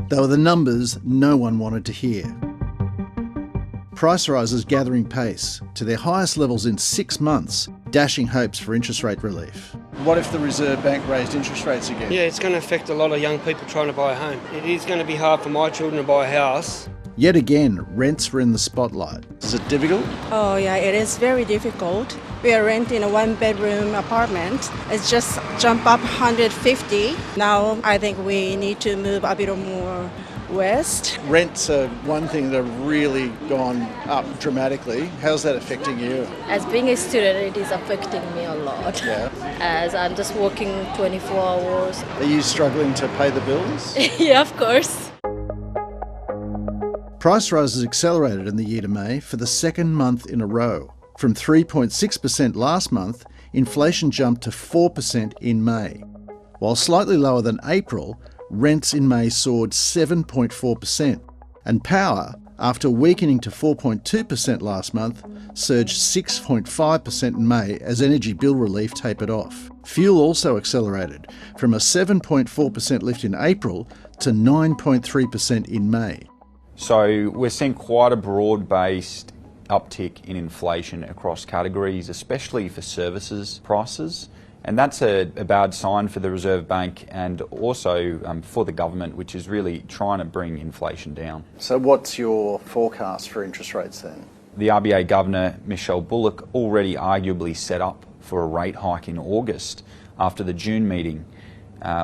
They were the numbers no one wanted to hear. Price rises gathering pace to their highest levels in 6 months, dashing hopes for interest rate relief. What if the Reserve Bank raised interest rates again? Yeah, it's going to affect a lot of young people trying to buy a home. It is going to be hard for my children to buy a house. Yet again, rents were in the spotlight. Is it difficult? Oh yeah, it is very difficult. We are renting a one-bedroom apartment. It's just jumped up 150. Now I think we need to move a bit more west. Rents are one thing that have really gone up dramatically. How's that affecting you? As being a student, it is affecting me a lot. Yeah. As I'm just working 24 hours. Are you struggling to pay the bills? Yeah, of course. Price rises accelerated in the year to May for the second month in a row. From 3.6% last month, inflation jumped to 4% in May. While slightly lower than April, rents in May soared 7.4%. And power, after weakening to 4.2% last month, surged 6.5% in May as energy bill relief tapered off. Fuel also accelerated, from a 7.4% lift in April to 9.3% in May. So we're seeing quite a broad-based uptick in inflation across categories, especially for services prices. And that's a bad sign for the Reserve Bank and also for the government, which is really trying to bring inflation down. So what's your forecast for interest rates then? The RBA Governor, Michelle Bullock, already arguably set up for a rate hike in August after the June meeting,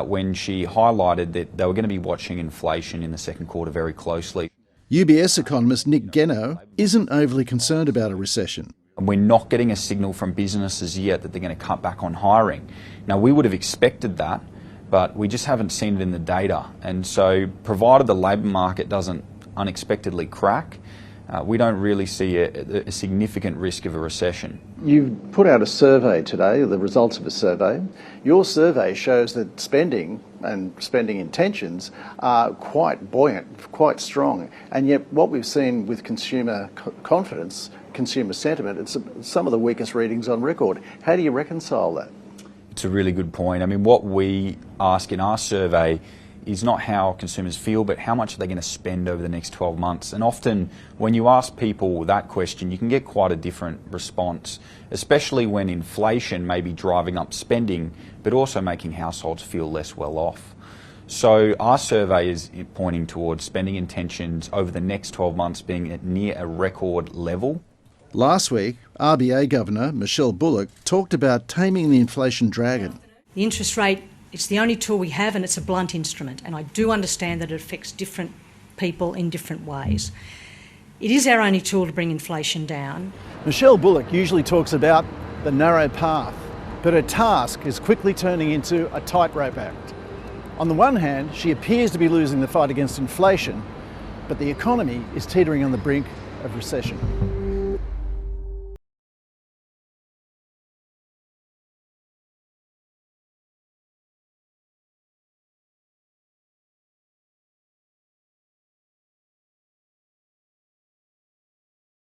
when she highlighted that they were going to be watching inflation in the second quarter very closely. UBS economist Nick Geno isn't overly concerned about a recession. We're not getting a signal from businesses yet that they're going to cut back on hiring. Now, we would have expected that, but we just haven't seen it in the data. And so, provided the labour market doesn't unexpectedly crack, we don't really see a significant risk of a recession. You put out a survey today, the results of a survey. Your survey shows that spending and spending intentions are quite buoyant, quite strong. And yet what we've seen with consumer confidence, consumer sentiment, it's some of the weakest readings on record. How do you reconcile that? It's a really good point. I mean, what we ask in our survey is not how consumers feel, but how much are they going to spend over the next 12 months. And often when you ask people that question, you can get quite a different response, especially when inflation may be driving up spending, but also making households feel less well off. So our survey is pointing towards spending intentions over the next 12 months being at near a record level. Last week, RBA Governor Michelle Bullock talked about taming the inflation dragon. The interest rate, it's the only tool we have, and it's a blunt instrument, and I do understand that it affects different people in different ways. It is our only tool to bring inflation down. Michelle Bullock usually talks about the narrow path, but her task is quickly turning into a tightrope act. On the one hand, she appears to be losing the fight against inflation, but the economy is teetering on the brink of recession.